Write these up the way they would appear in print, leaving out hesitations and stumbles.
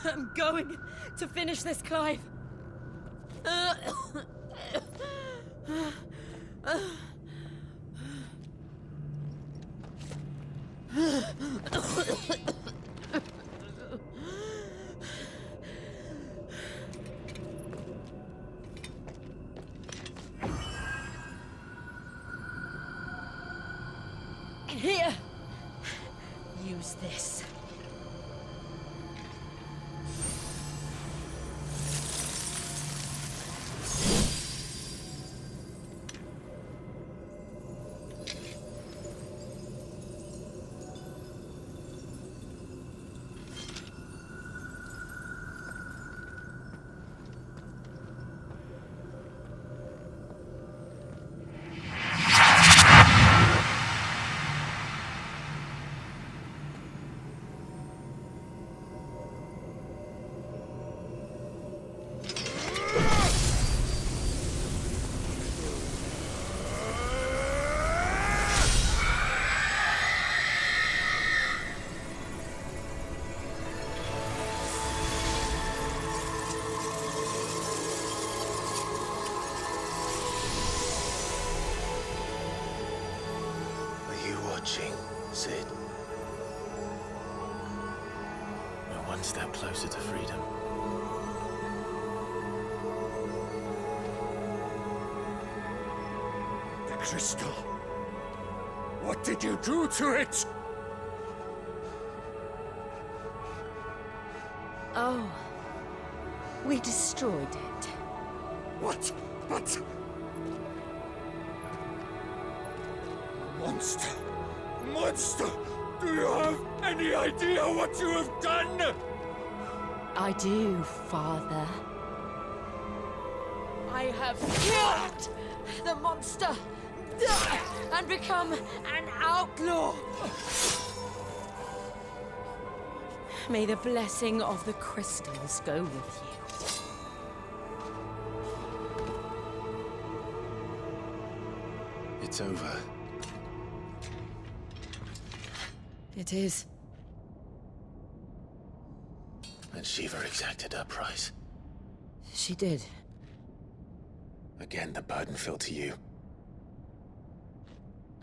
I'm going to finish this, Clive. Here! Use this. Sid. We're one step closer to freedom. The crystal. What did you do to it? Oh. We destroyed it. What? But... Monster! Monster! Do you have any idea what you have done? I do, Father. I have killed the monster and become an outlaw. May the blessing of the crystals go with you. It's over. It is. And Shiva exacted her price. She did. Again, the burden fell to you.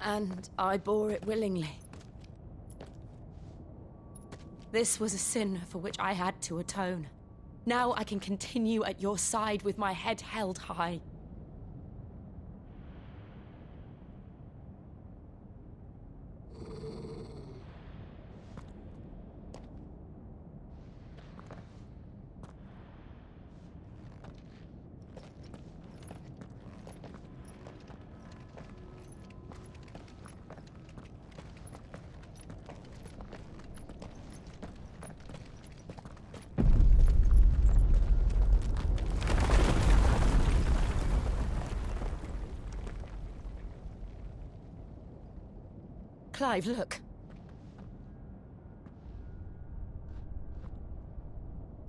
And I bore it willingly. This was a sin for which I had to atone. Now I can continue at your side with my head held high. Clive, look.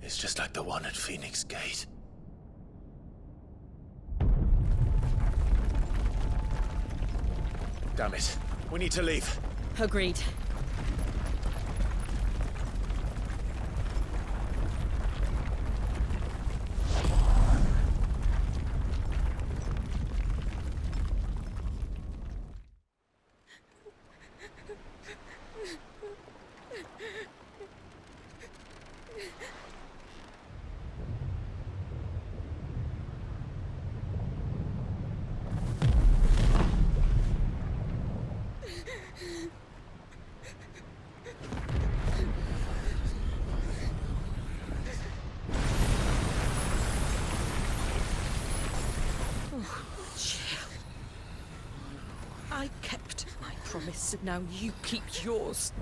It's just like the one at Phoenix Gate. Damn it. We need to leave. Agreed. I kept my promise, and now you keep yours.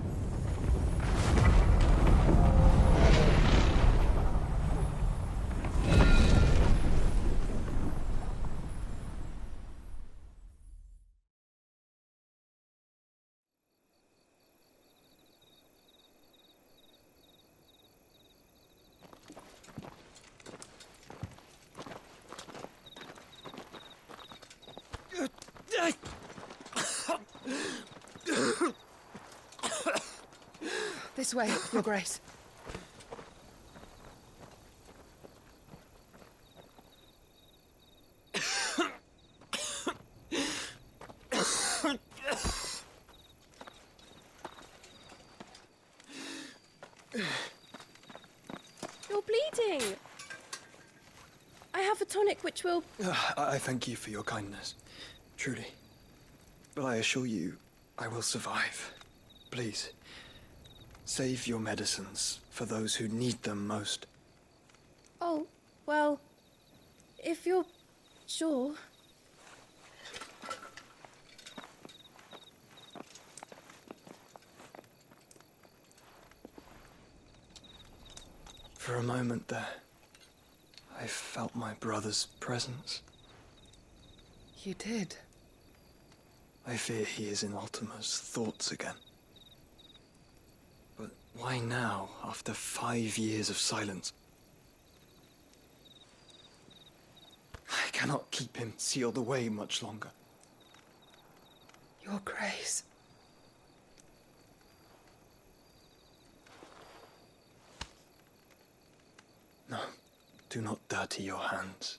This way, Your Grace. You're bleeding. I have a tonic which will... I thank you for your kindness, truly. But I assure you, I will survive. Please, save your medicines for those who need them most. Oh, well, if you're sure... For a moment there, I felt my brother's presence. You did? I fear he is in Ultima's thoughts again. But why now, after 5 years of silence? I cannot keep him sealed away much longer. Your Grace. No, do not dirty your hands.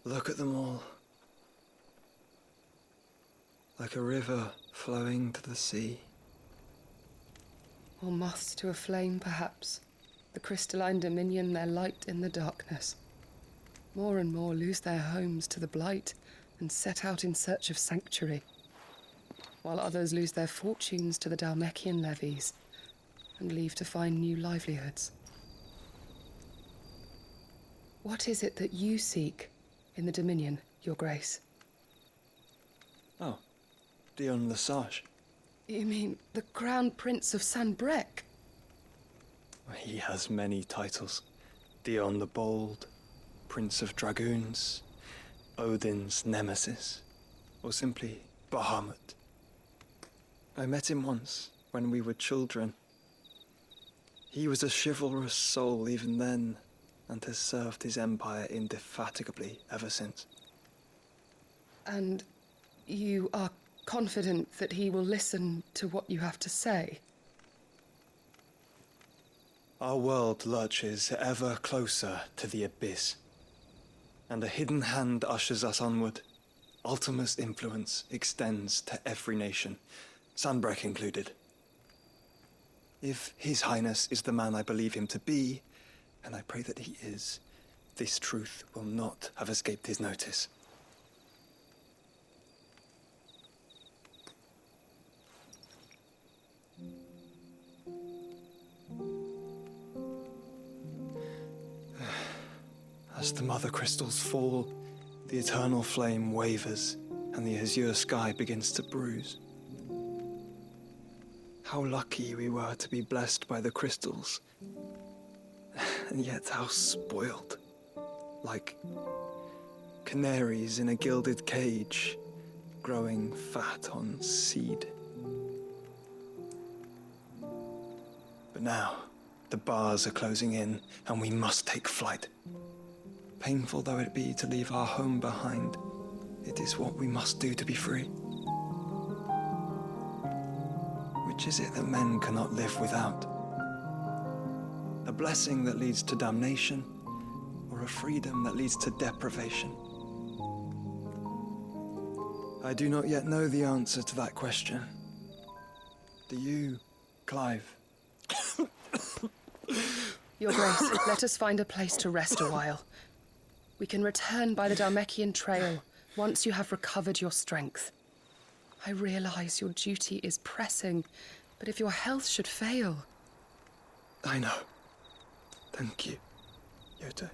Look at them all. Like a river flowing to the sea. Or moths to a flame, perhaps. The crystalline dominion their light in the darkness. More and more lose their homes to the blight and set out in search of sanctuary, while others lose their fortunes to the Dhalmekian levies and leave to find new livelihoods. What is it that you seek in the Dominion, Your Grace? Oh, Dion Lesage. You mean the Crown Prince of Sanbreque? He has many titles. Dion the Bold, Prince of Dragoons, Odin's Nemesis, or simply Bahamut. I met him once, when we were children. He was a chivalrous soul even then, and has served his empire indefatigably ever since. And you are confident that he will listen to what you have to say? Our world lurches ever closer to the abyss, and a hidden hand ushers us onward. Ultima's influence extends to every nation, Sanbreque included. If His Highness is the man I believe him to be, and I pray that he is, this truth will not have escaped his notice. As the Mothercrystals fall, the eternal flame wavers, and the azure sky begins to bruise. How lucky we were to be blessed by the crystals, and yet how spoiled. Like canaries in a gilded cage, growing fat on seed. But now, the bars are closing in, and we must take flight. Painful though it be to leave our home behind, it is what we must do to be free. Which is it that men cannot live without? A blessing that leads to damnation, or a freedom that leads to deprivation? I do not yet know the answer to that question. Do you, Clive? Your Grace, let us find a place to rest a while. We can return by the Dhalmekian trail once you have recovered your strength. I realize your duty is pressing, but if your health should fail... I know. Thank you, Yote.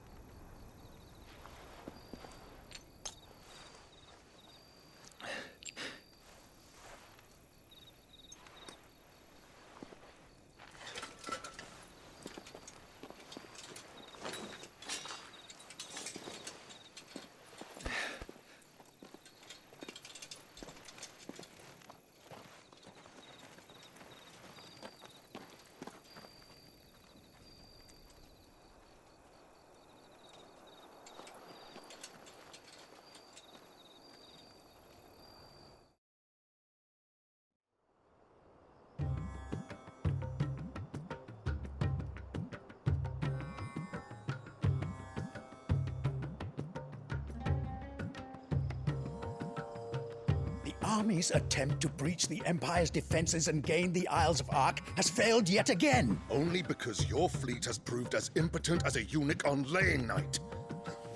army's attempt to breach the Empire's defenses and gain the Isles of Ark has failed yet again. Only because your fleet has proved as impotent as a eunuch on laying night.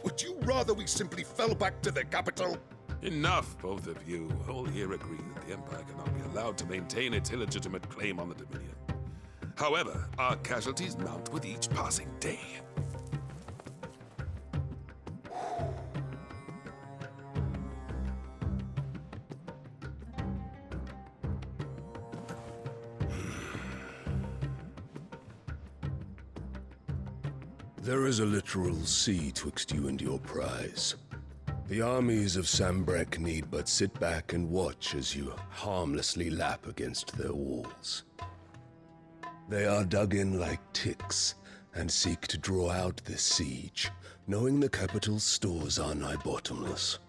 Would you rather we simply fell back to the capital? Enough, both of you. All here agree that the Empire cannot be allowed to maintain its illegitimate claim on the Dominion. However, our casualties mount with each passing day. There is a literal sea twixt you and your prize. The armies of Sambrek need but sit back and watch as you harmlessly lap against their walls. They are dug in like ticks and seek to draw out this siege, knowing the capital's stores are nigh bottomless.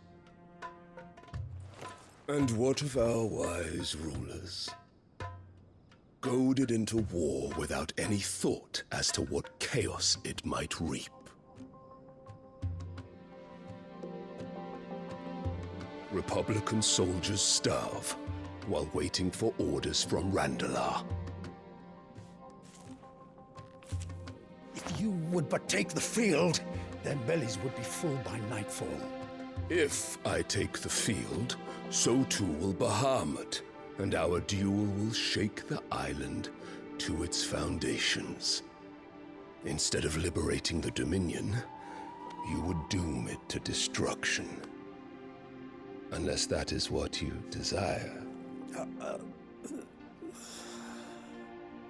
And what of our wise rulers? Goaded into war without any thought as to what chaos it might reap. Republican soldiers starve while waiting for orders from Randalar. If you would but take the field, their bellies would be full by nightfall. If I take the field, so too will Bahamut, and our duel will shake the island to its foundations. Instead of liberating the Dominion, you would doom it to destruction. Unless that is what you desire.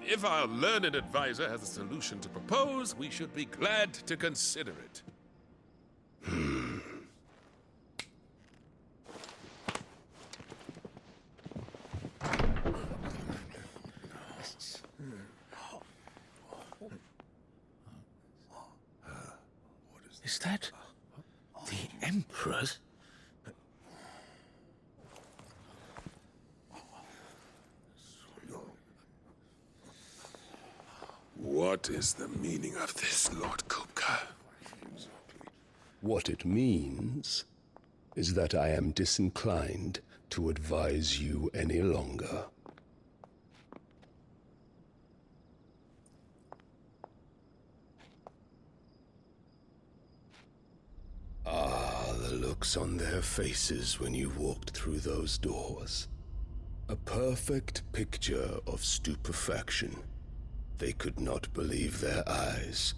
If our learned advisor has a solution to propose, we should be glad to consider it. Is that the Emperor's? What is the meaning of this, Lord Kupka? What it means is that I am disinclined to advise you any longer. Ah, the looks on their faces when you walked through those doors. A perfect picture of stupefaction. They could not believe their eyes.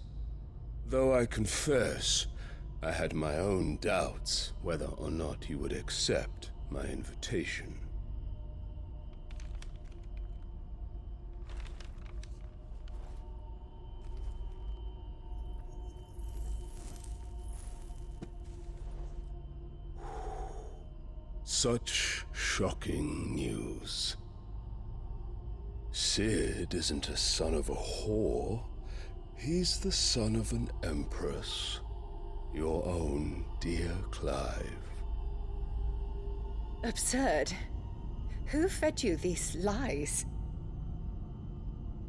Though I confess, I had my own doubts whether or not you would accept my invitation. Such shocking news. Sid isn't a son of a whore. He's the son of an empress. Your own dear Clive. Absurd. Who fed you these lies?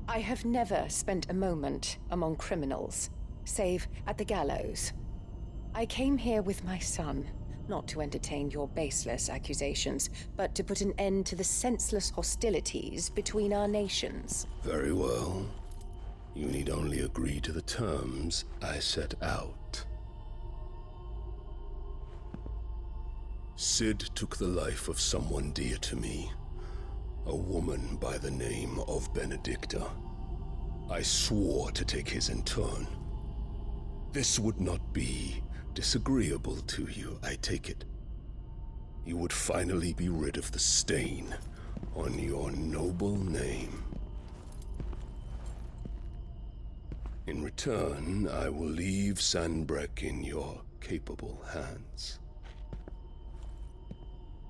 I have never spent a moment among criminals, save at the gallows. I came here with my son, not to entertain your baseless accusations, but to put an end to the senseless hostilities between our nations. Very well. You need only agree to the terms I set out. Sid took the life of someone dear to me, a woman by the name of Benedicta. I swore to take his in turn. This would not be disagreeable to you, I take it. You would finally be rid of the stain on your noble name. In return, I will leave Sanbreque in your capable hands.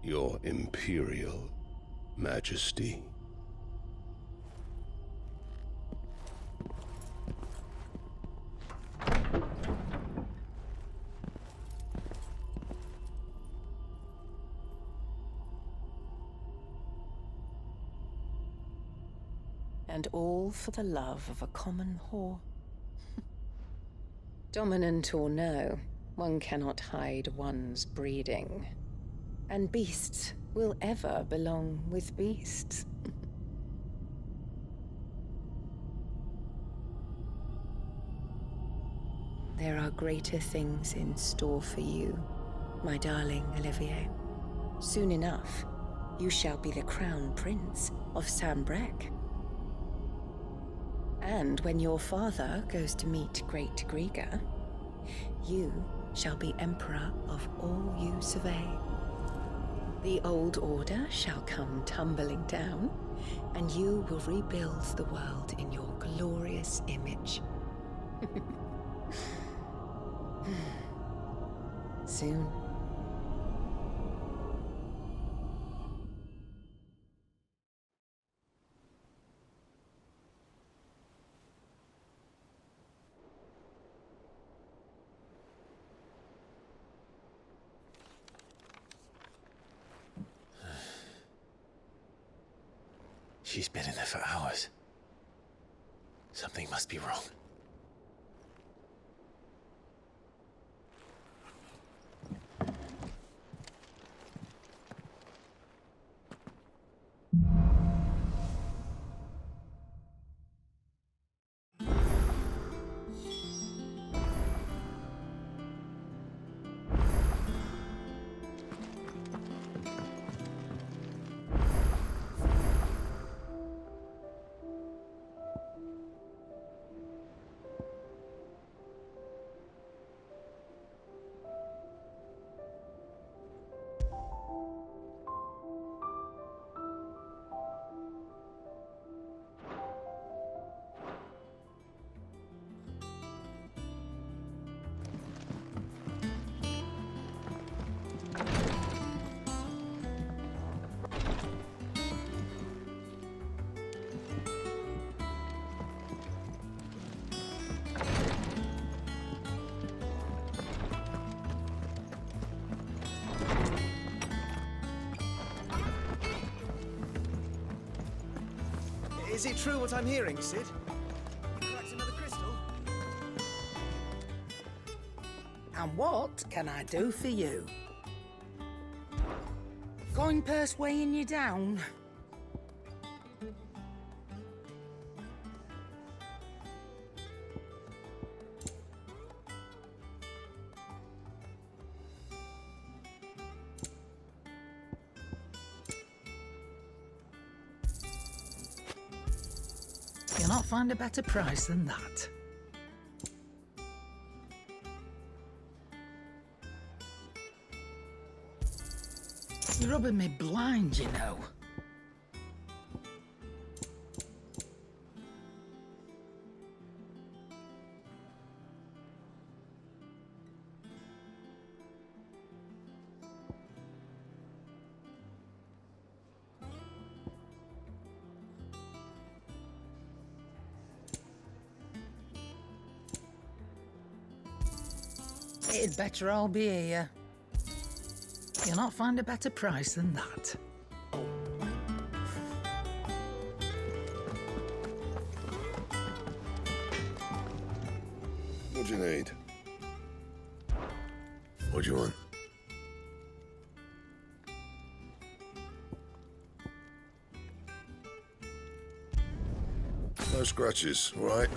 Your Imperial Majesty. And all for the love of a common whore. Dominant or no, one cannot hide one's breeding. And beasts will ever belong with beasts. There are greater things in store for you, my darling Olivier. Soon enough, you shall be the crown prince of Sambrec. And when your father goes to meet Great Grieger, you shall be emperor of all you survey. The old order shall come tumbling down, and you will rebuild the world in your glorious image. Soon. She's been in there for hours. Something must be wrong. Is it true what I'm hearing, Sid? You cracked another crystal? And what can I do for you? Coin purse weighing you down? You'll not find a better price than that. You're rubbing me blind, you know. It'd better all be here. You'll not find a better price than that. What do you need? What do you want? No scratches, all right?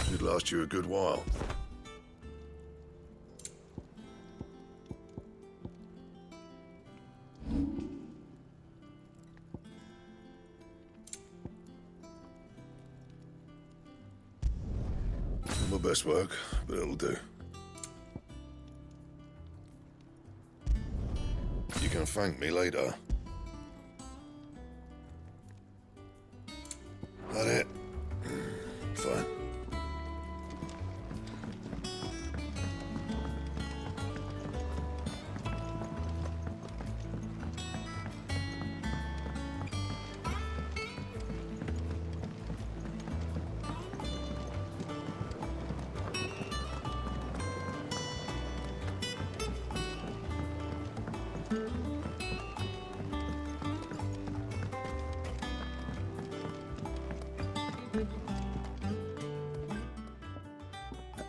Should last you a good while. Not my best work, but it'll do. You can thank me later. That it? Fine.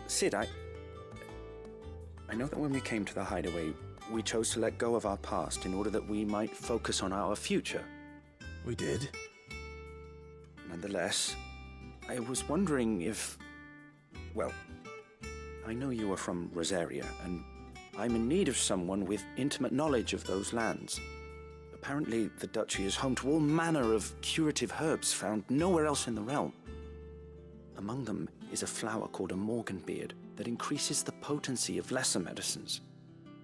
Sid, I know that when we came to the hideaway, we chose to let go of our past in order that we might focus on our future. We did? Nonetheless, I was wondering if... Well, I know you are from Rosaria, and I'm in need of someone with intimate knowledge of those lands. Apparently, the duchy is home to all manner of curative herbs found nowhere else in the realm. Among them is a flower called a morganbeard that increases the potency of lesser medicines.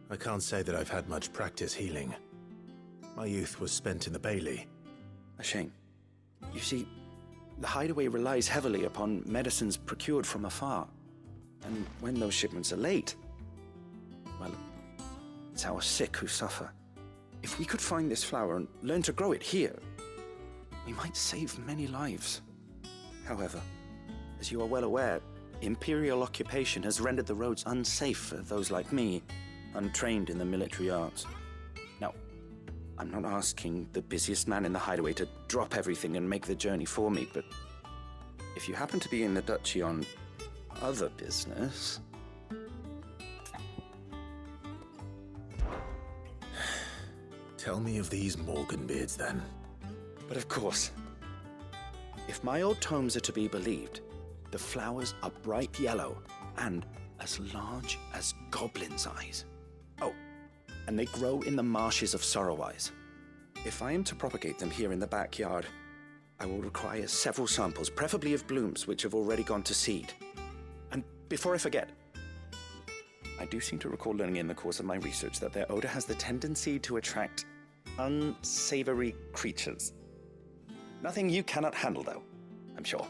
I can't say that I've had much practice healing. My youth was spent in the Bailey. A shame. You see, the hideaway relies heavily upon medicines procured from afar. And when those shipments are late, well, it's our sick who suffer. If we could find this flower and learn to grow it here, we might save many lives. However, as you are well aware, Imperial occupation has rendered the roads unsafe for those like me, untrained in the military arts. Now, I'm not asking the busiest man in the hideaway to drop everything and make the journey for me, but if you happen to be in the duchy on other business... Tell me of these morganbeards, then. But of course. If my old tomes are to be believed, the flowers are bright yellow and as large as goblins' eyes. Oh, and they grow in the marshes of Sorrowwise. If I am to propagate them here in the backyard, I will require several samples, preferably of blooms which have already gone to seed. And before I forget, I do seem to recall learning in the course of my research that their odor has the tendency to attract unsavory creatures. Nothing you cannot handle, though, I'm sure.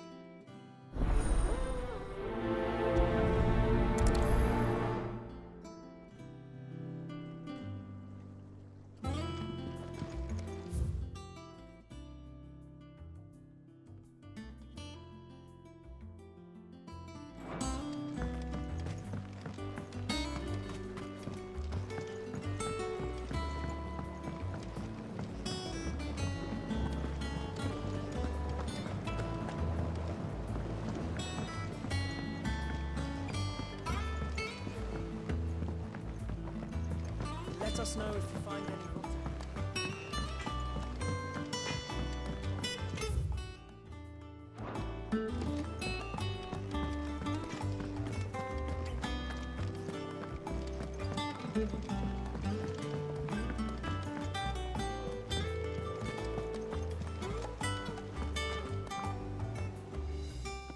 Let us know if you find any contact.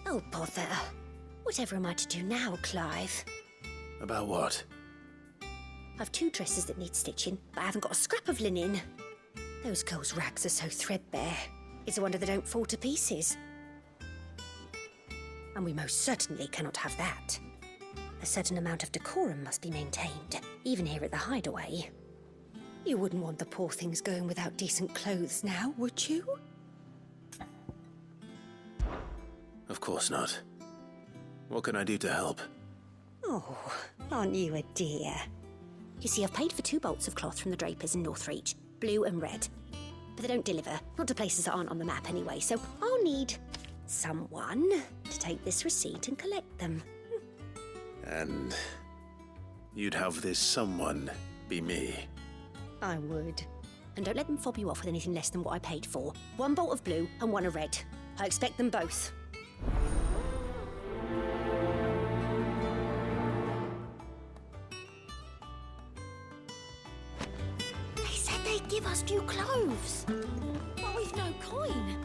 Oh, bother. Whatever am I to do now, Clive? About what? I've 2 dresses that need stitching, but I haven't got a scrap of linen. Those girls' rags are so threadbare. It's a wonder they don't fall to pieces. And we most certainly cannot have that. A certain amount of decorum must be maintained, even here at the hideaway. You wouldn't want the poor things going without decent clothes now, would you? Of course not. What can I do to help? Oh, aren't you a dear? You see, I've paid for 2 bolts of cloth from the drapers in Northreach, blue and red. But they don't deliver, not to places that aren't on the map anyway, so I'll need someone to take this receipt and collect them. And you'd have this someone be me? I would. And don't let them fob you off with anything less than what I paid for. 1 bolt of blue and 1 of red. I expect them both. They'd give us new clothes. But we've no coin.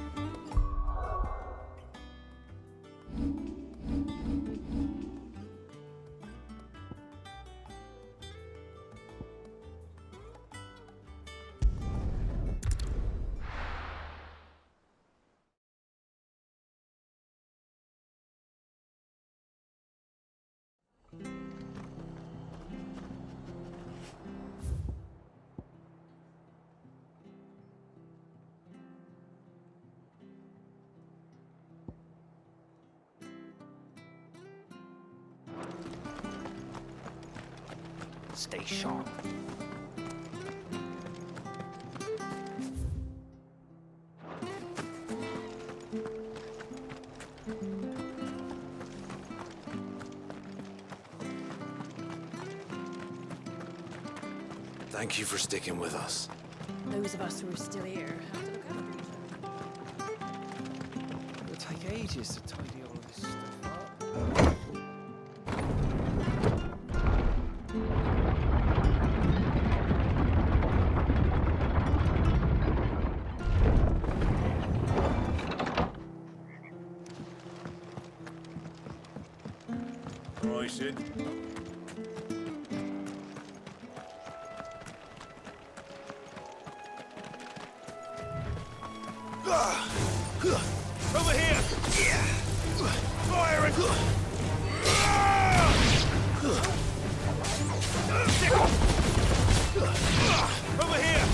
Stay sharp. Thank you for sticking with us. Those of us who are still here have to look after each other. It'll take ages to tidy all this stuff up. Right, Sid. Over here! Fire and... Over here!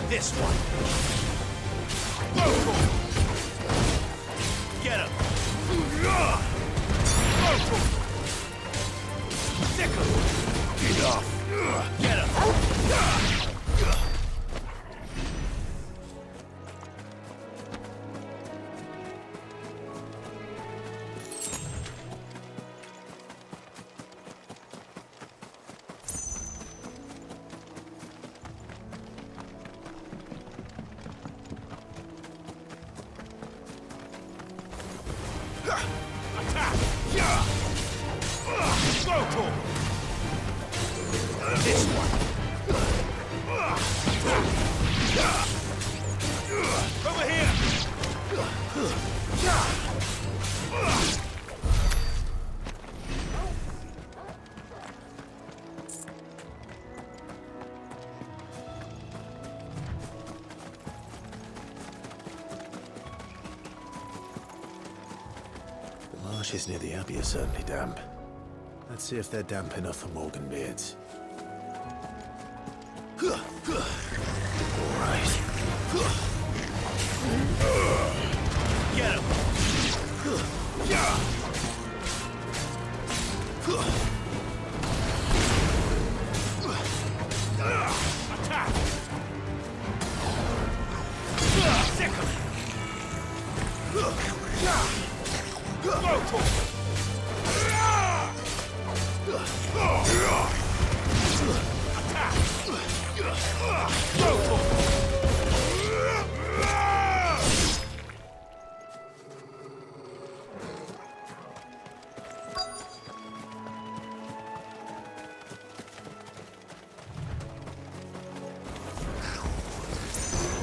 This one! Get him! Stick him! Get off! Get him! The marshes near the Abbey are certainly damp. Let's see if they're damp enough for Morganbeards. All right. Get him! Attack! Sick him! Go for it! Attack! Go for it!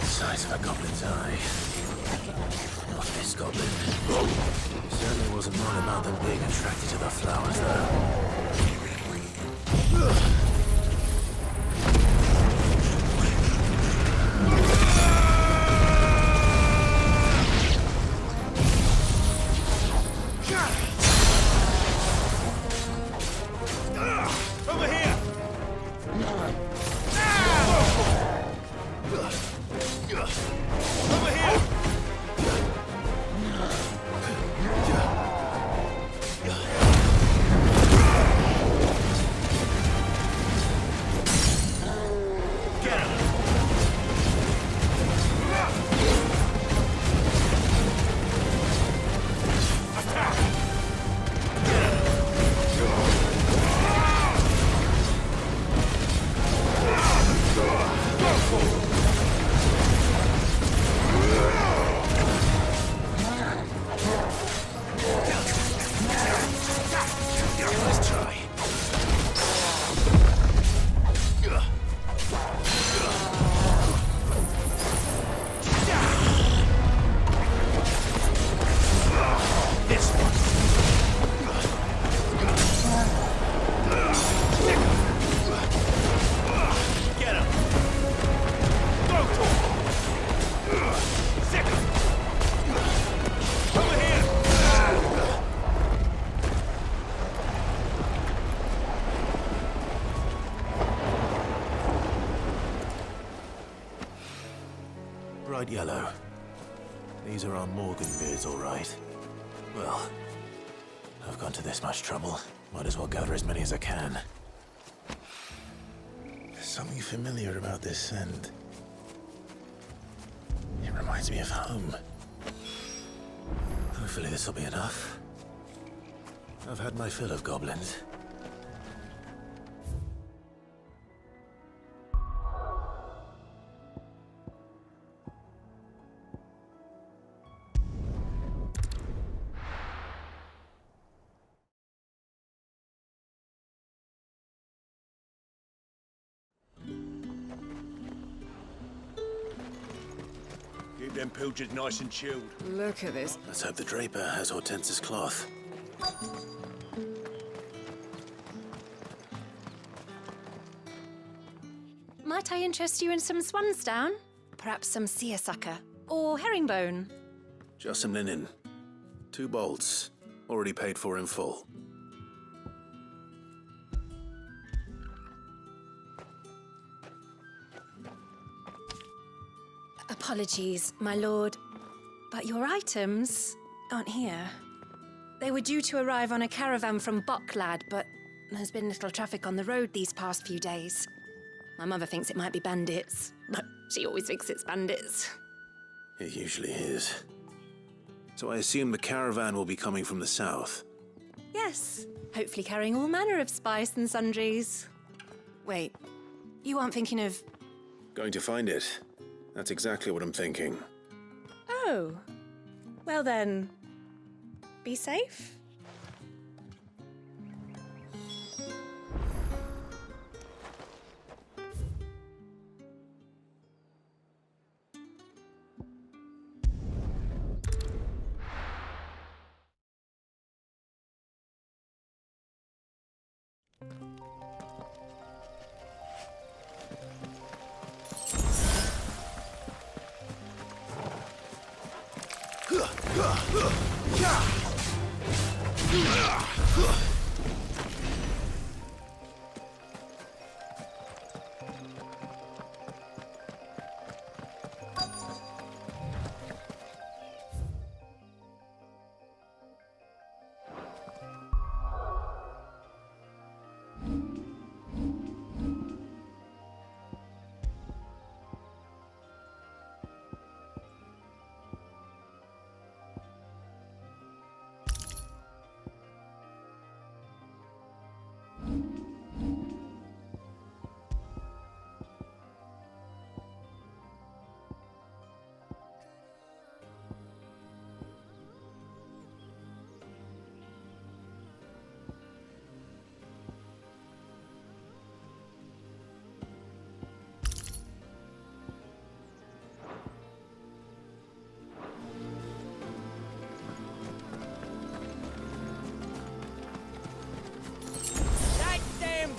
Size of a goblin's eye. Not this goblin. Certainly wasn't worried about them being attracted to the flowers, though. Over here! Over here! Get him! Attack! Get him! Go for it! Let's try. This one. Get him. Go to him. Sick him. Over here. Bright yellow. These are our Morganbeards, all right. Well, I've gone to this much trouble. Might as well gather as many as I can. There's something familiar about this scent. It reminds me of home. Hopefully this will be enough. I've had my fill of goblins. Keep them pilchards nice and chilled. Look at this. Let's hope the Draper has Hortense's cloth. Might I interest you in some swansdown? Perhaps some seersucker or herringbone? Just some linen. 2 bolts. Already paid for in full. Apologies, my lord, but your items aren't here. They were due to arrive on a caravan from Boklad, but there's been little traffic on the road these past few days. My mother thinks it might be bandits, but she always thinks it's bandits. It usually is. So I assume the caravan will be coming from the south. Yes, hopefully carrying all manner of spice and sundries. Wait, you aren't thinking of... Going to find it. That's exactly what I'm thinking. Oh, well then, be safe.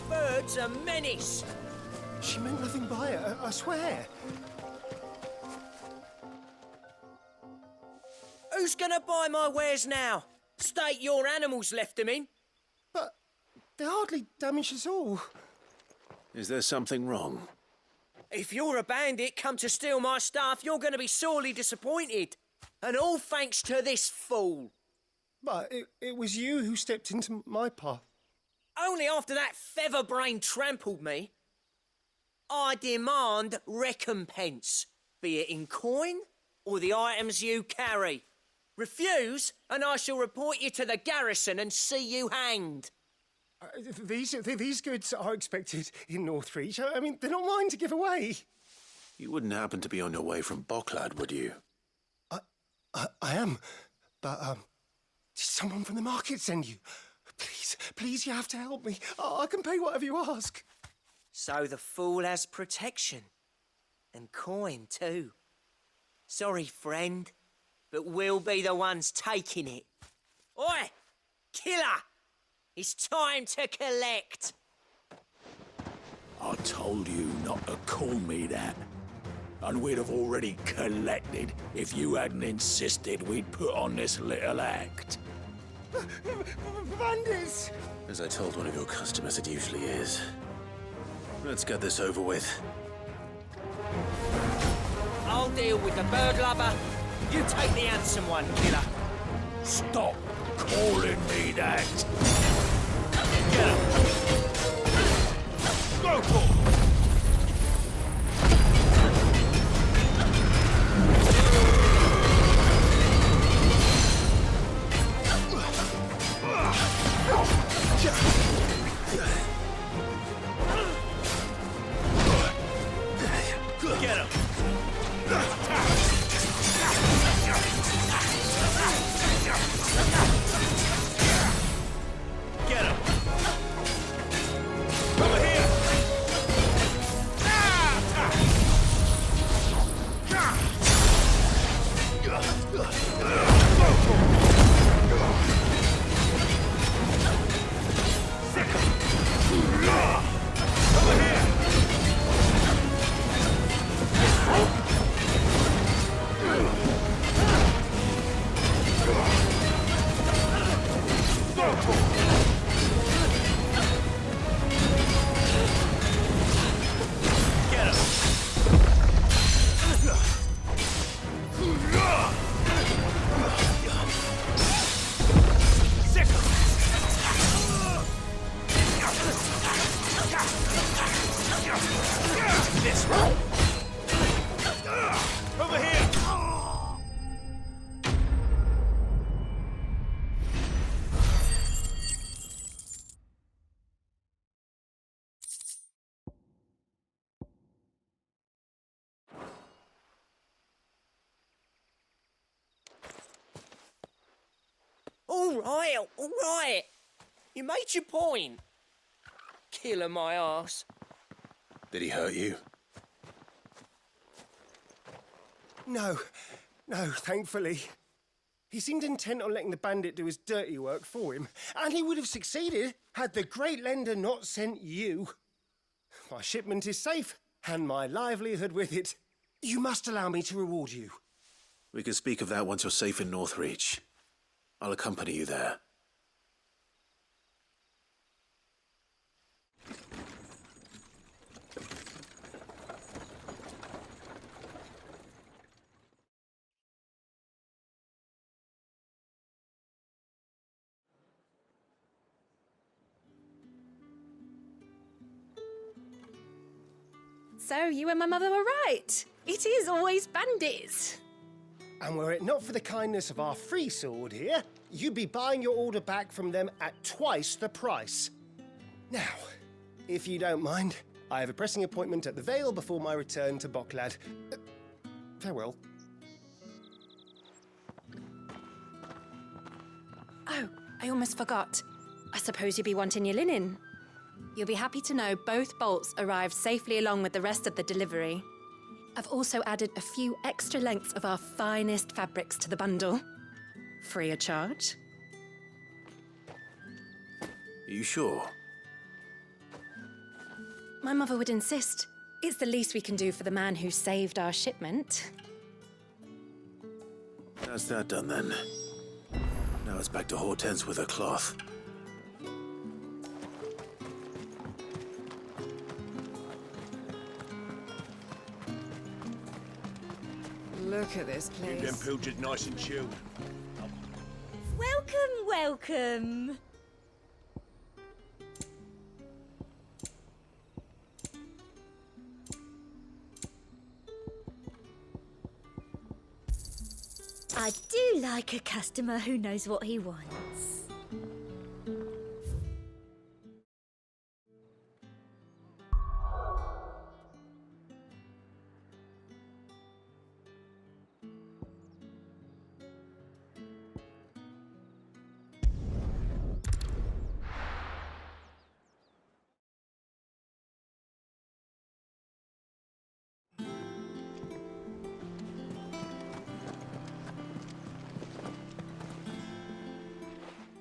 Bird's a menace. She meant nothing by it, I swear. Who's gonna buy my wares now? State your animals left them in. But they hardly damage us all. Is there something wrong? If you're a bandit come to steal my stuff, you're gonna be sorely disappointed. And all thanks to this fool. But it was you who stepped into my path. Only after that feather-brain trampled me. I demand recompense, be it in coin or the items you carry. Refuse, and I shall report you to the garrison and see you hanged. These goods are expected in Northreach. I mean, they're not mine to give away. You wouldn't happen to be on your way from Boklad, would you? I am, but did someone from the market send you? Please, you have to help me. I can pay whatever you ask. So the fool has protection. And coin, too. Sorry, friend, but we'll be the ones taking it. Oi! Killer! It's time to collect. I told you not to call me that. And we'd have already collected if you hadn't insisted we'd put on this little act. Bandits! As I told one of your customers, it usually is. Let's get this over with. I'll deal with the bird lover. You take the handsome one, killer. Stop calling me that. Get him. Go for it. Get him! Get him! Over here! all right. You made your point. Killer my ass. Did he hurt you? No, thankfully. He seemed intent on letting the bandit do his dirty work for him, and he would have succeeded had the Great Lender not sent you. My shipment is safe, and my livelihood with it. You must allow me to reward you. We can speak of that once you're safe in Northreach. I'll accompany you there. So you and my mother were right. It is always bandits. And were it not for the kindness of our free sword here, you'd be buying your order back from them at twice the price. Now, if you don't mind, I have a pressing appointment at the Vale before my return to Boklad. Farewell. Oh, I almost forgot. I suppose you'll be wanting your linen. You'll be happy to know both bolts arrived safely along with the rest of the delivery. I've also added a few extra lengths of our finest fabrics to the bundle. Free of charge. Are you sure? My mother would insist. It's the least we can do for the man who saved our shipment. That's that done then. Now it's back to Hortense with her cloth. Look at this place. Keep them pilgers nice and chilled. Welcome. I do like a customer who knows what he wants.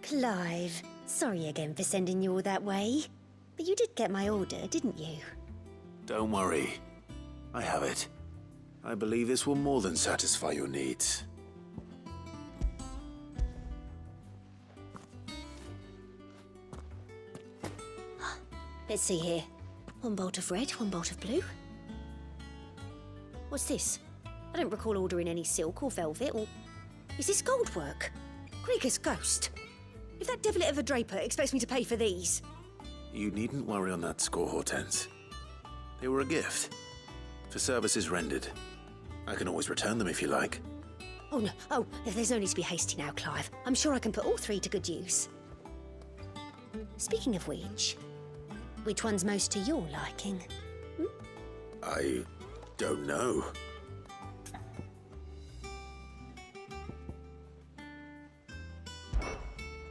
Clive, sorry again for sending you all that way. But you did get my order, didn't you? Don't worry. I have it. I believe this will more than satisfy your needs. Let's see here. One bolt of red, one bolt of blue. What's this? I don't recall ordering any silk or velvet, or... Is this gold work? Krieger's ghost. If that devilet of a draper expects me to pay for these... You needn't worry on that score, Hortense. They were a gift. For services rendered. I can always return them if you like. Oh, no. Oh, there's no need to be hasty now, Clive. I'm sure I can put all three to good use. Speaking of which one's most to your liking? I don't know.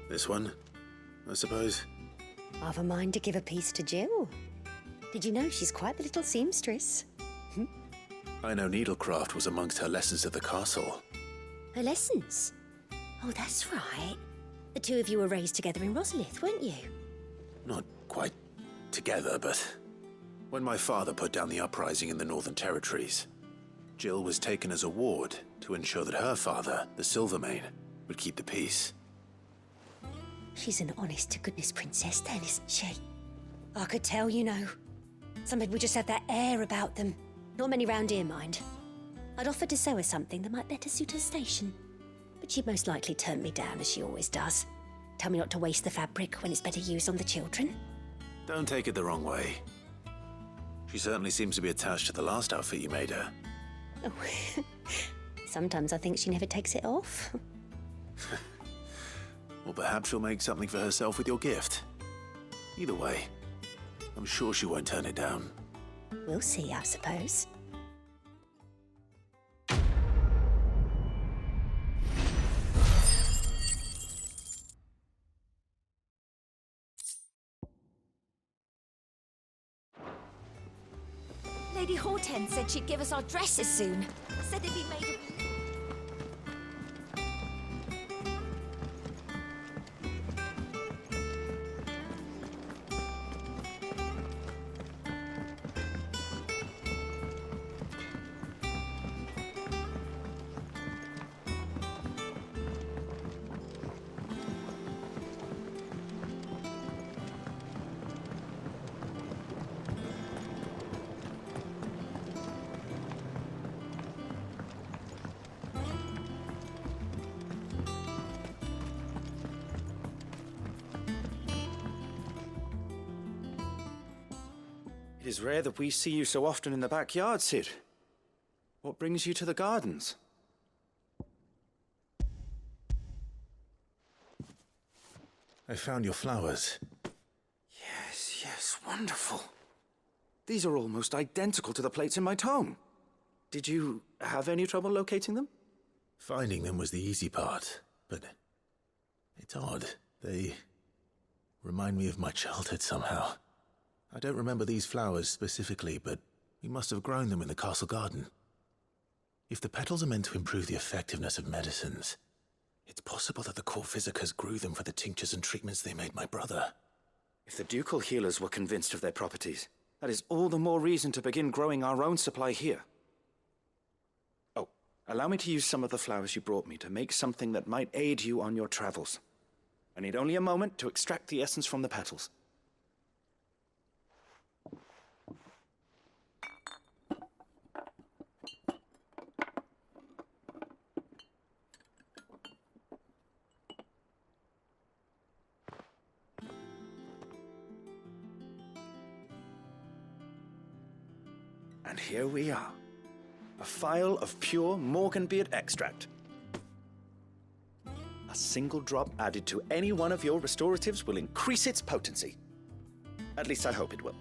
This one, I suppose. I've a mind to give a piece to Jill. Did you know she's quite the little seamstress? I know needlecraft was amongst her lessons at the castle. Her lessons? Oh, that's right. The two of you were raised together in Rosalith, weren't you? Not quite together, but when my father put down the uprising in the Northern Territories, Jill was taken as a ward to ensure that her father, the Silvermane, would keep the peace. She's an honest-to-goodness princess then, isn't she? I could tell, you know. Some people just have that air about them. Not many round here, mind. I'd offered to sew her something that might better suit her station. But she'd most likely turn me down, as she always does. Tell me not to waste the fabric when it's better used on the children. Don't take it the wrong way. She certainly seems to be attached to the last outfit you made her. Oh, sometimes I think she never takes it off. Or perhaps she'll make something for herself with your gift. Either way, I'm sure she won't turn it down. We'll see, I suppose. Hortense said she'd give us our dresses soon. Said they'd be made of... It is rare that we see you so often in the backyard, Cid. What brings you to the gardens? I found your flowers. Yes, wonderful. These are almost identical to the plates in my tome. Did you have any trouble locating them? Finding them was the easy part, but it's odd. They remind me of my childhood somehow. I don't remember these flowers specifically, but we must have grown them in the castle garden. If the petals are meant to improve the effectiveness of medicines, it's possible that the court physicers grew them for the tinctures and treatments they made my brother. If the ducal healers were convinced of their properties, that is all the more reason to begin growing our own supply here. Oh, allow me to use some of the flowers you brought me to make something that might aid you on your travels. I need only a moment to extract the essence from the petals. And here we are. A phial of pure Morganbeard extract. A single drop added to any one of your restoratives will increase its potency. At least I hope it will.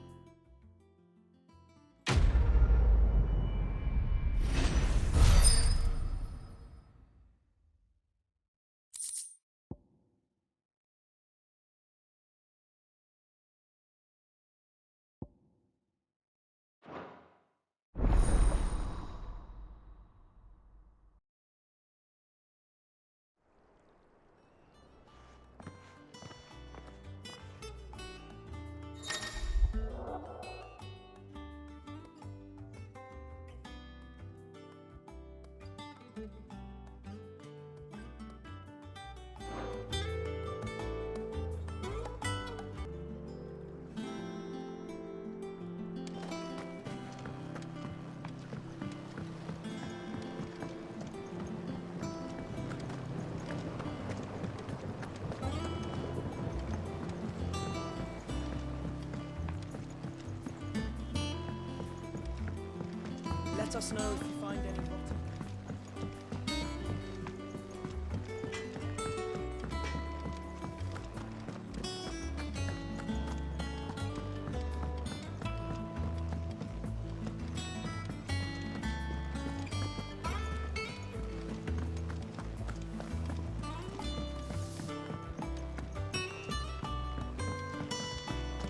Let us know if you find any rotten.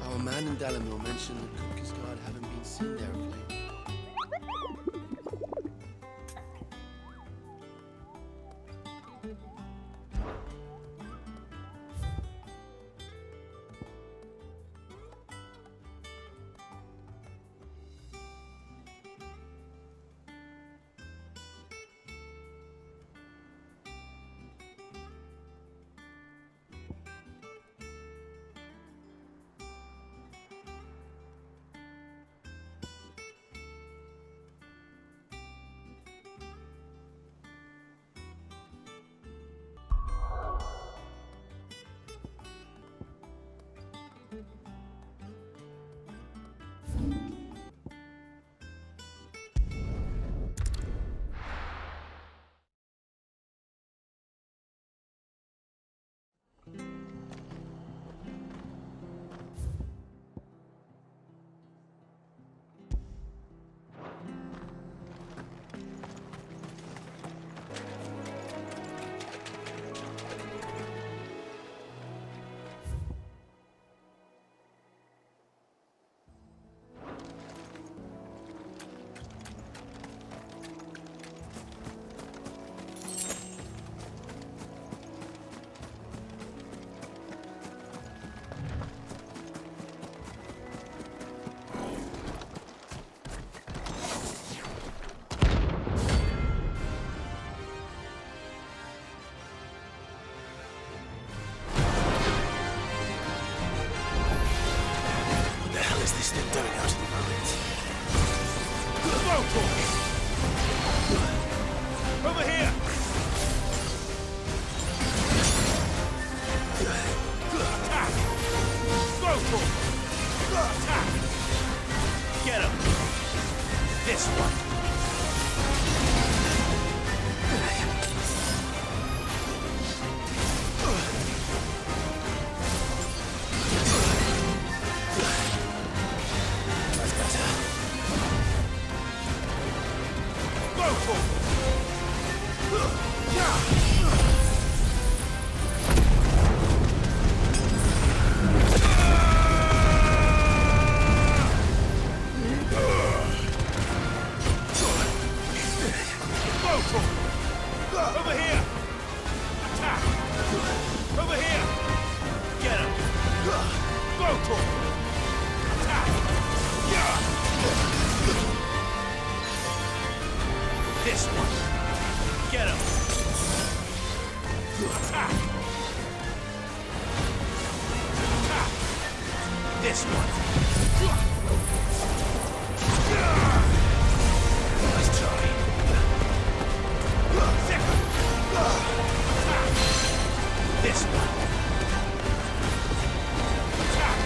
Our man in Dalamil mentioned the Cookers Guard haven't been seen there of late. Over here! Attack! Over here! Get him! Go to him! Attack! This one! Get him! Attack! Attack! This one! Let's try. Second! Attack! This one! Attack!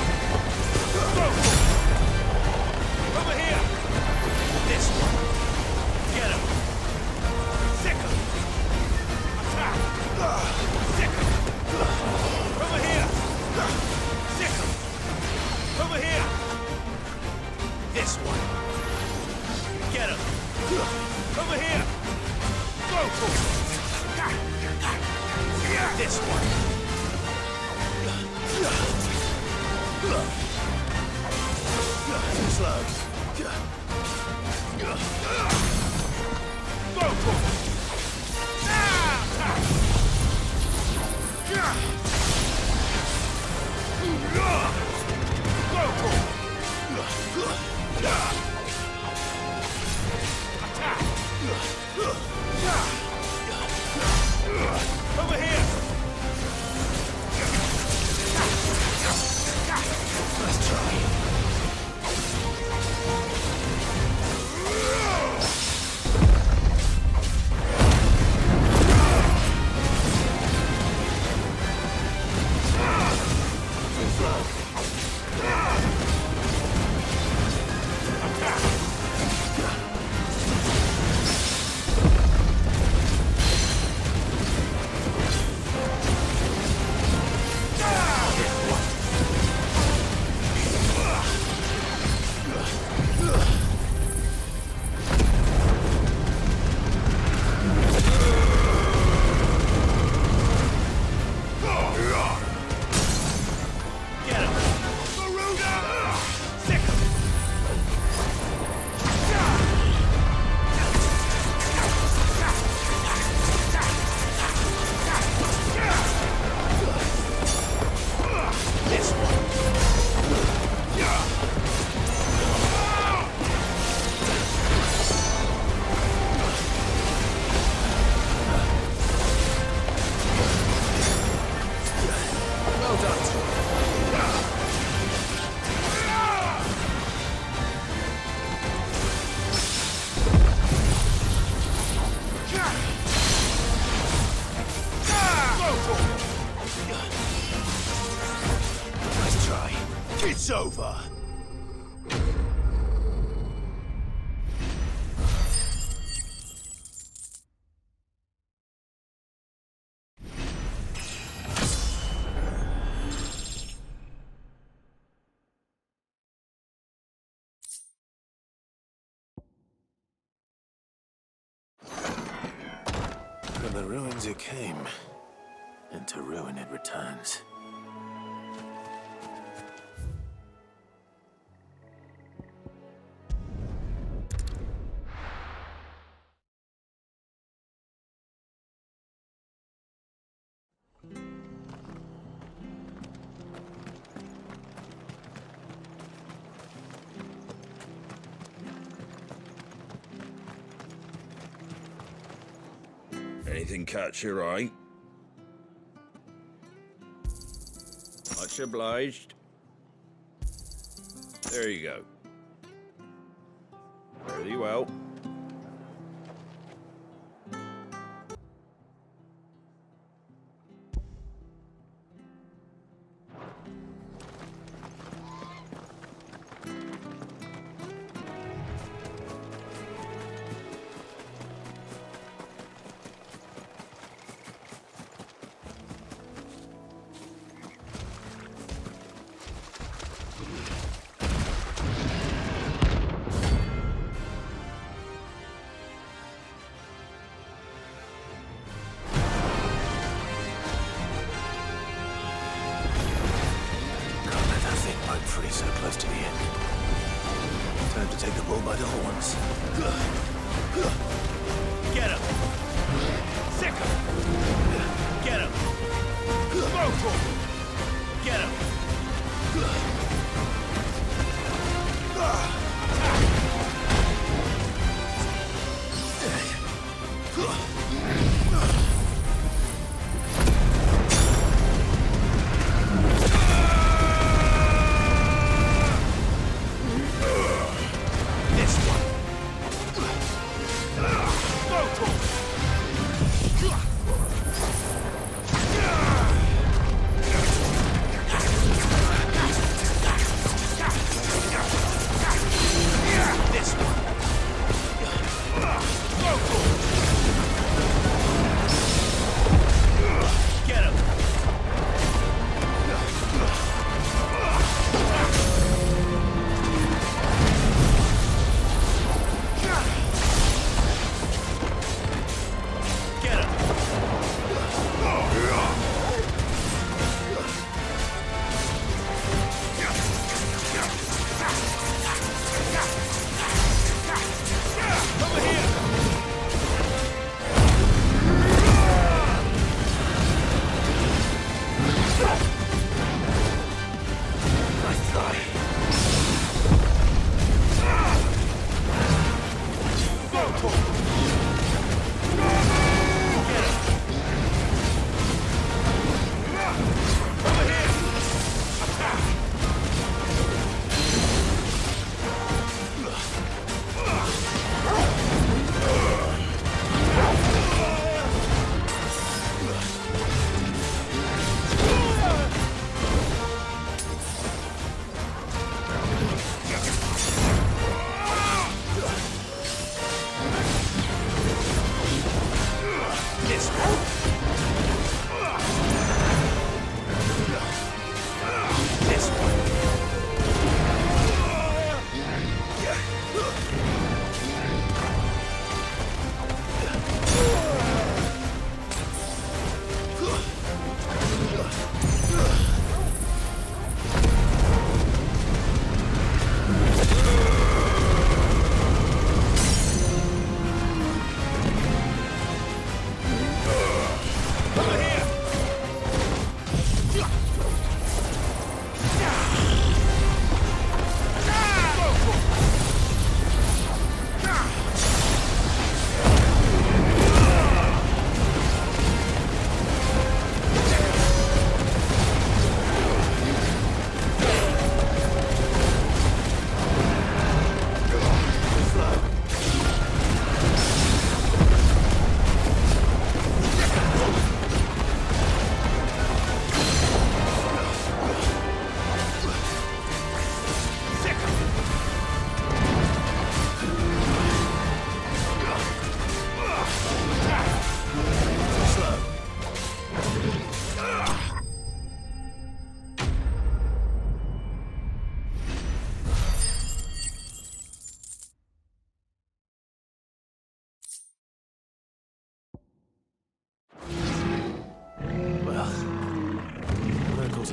Go! Over here! This one! Get him! Second! Attack! Second! Over here! Second! Over here! This one! Get him! Over here! Go for it! This one! Too slow. Go for it! Go for it! Attack! Over here! Let's try. It's over. From the ruins it came, and to ruin it returns. Anything catch your eye? Much obliged. There you go. Very well. so close to the end. Time to take the bull by the horns. Get him! Sick him! Get him! Smoke him! Get him!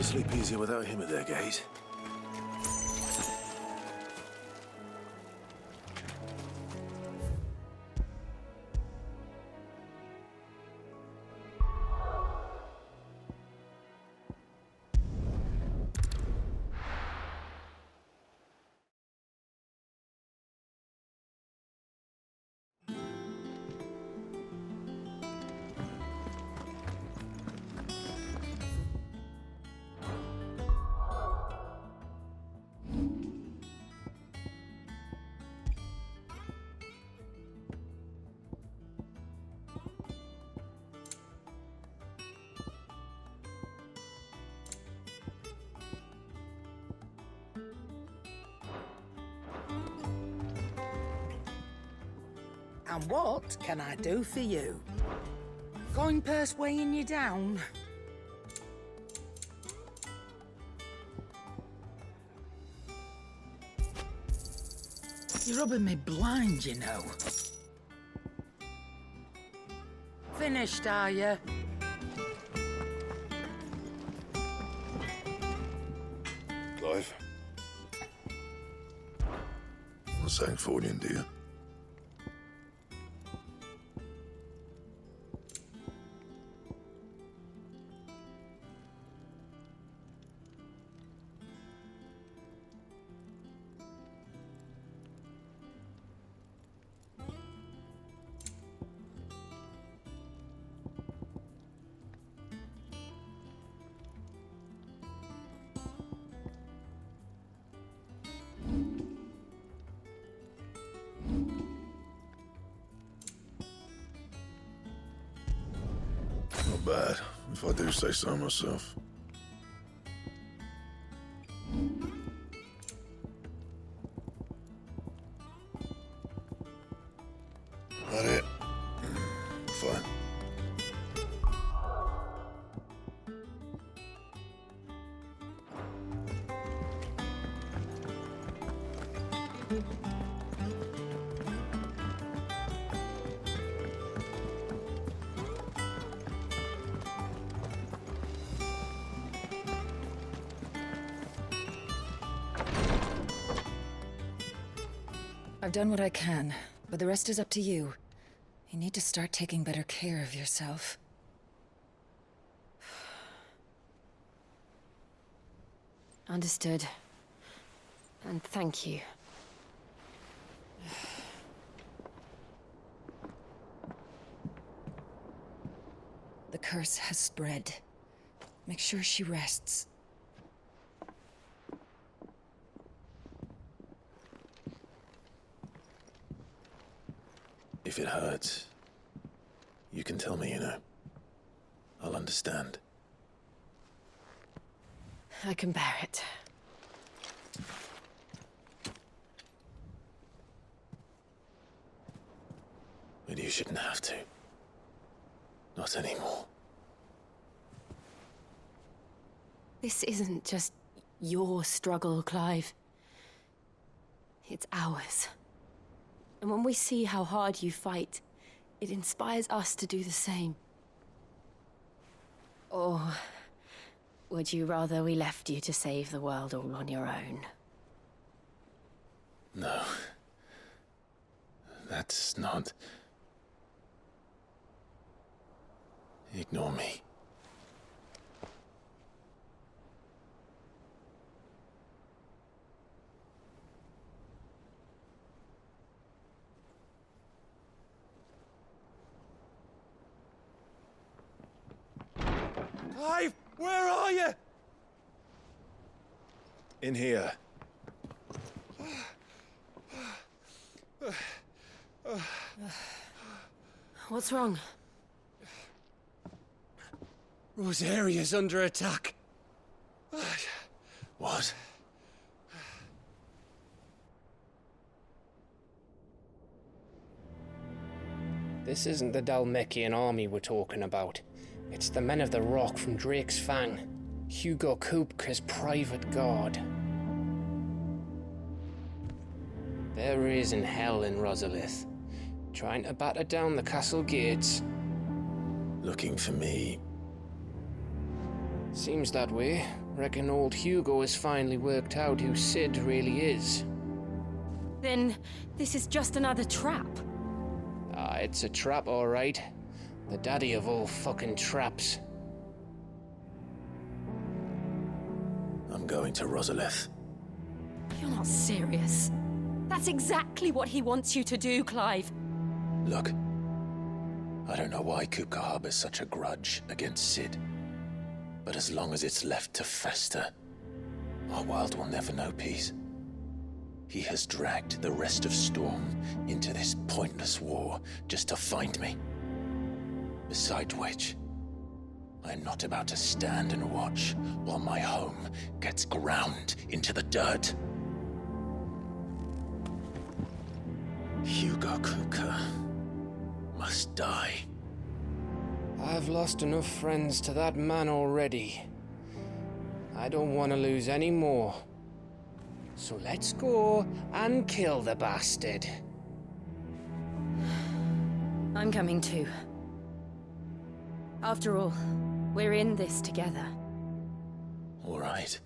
Sleep easier without him at their gate. And what can I do for you? Coin purse weighing you down? You're rubbing me blind, you know. Finished, are you? Clive, Sancforian, do you? Not bad, if I do say so myself. That it? Fine. I've done what I can, but the rest is up to you. You need to start taking better care of yourself. Understood. And thank you. The curse has spread. Make sure she rests. If it hurts, you can tell me, you know. I'll understand. I can bear it. But you shouldn't have to. Not anymore. This isn't just your struggle, Clive. It's ours. And when we see how hard you fight, it inspires us to do the same. Or would you rather we left you to save the world all on your own? No. That's not... Ignore me. Clive, where are you? In here. What's wrong? Rosaria's under attack. What? This isn't the Dalmekian army we're talking about. It's the men of the Rock from Drake's Fang. Hugo Kupka's private guard. There is in hell in Rosalith, trying to batter down the castle gates. Looking for me. Seems that way. Reckon old Hugo has finally worked out who Sid really is. Then this is just another trap. Ah, it's a trap, all right. The daddy of all fucking traps. I'm going to Rosalith. You're not serious. That's exactly what he wants you to do, Clive. Look, I don't know why Kupka harbors such a grudge against Sid. But as long as it's left to fester, our world will never know peace. He has dragged the rest of Storm into this pointless war just to find me. Besides which, I'm not about to stand and watch while my home gets ground into the dirt. Hugo Kupka must die. I've lost enough friends to that man already. I don't want to lose any more. So let's go and kill the bastard. I'm coming too. After all, we're in this together. All right.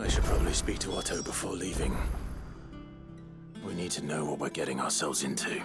I should probably speak to Otto before leaving. We need to know what we're getting ourselves into.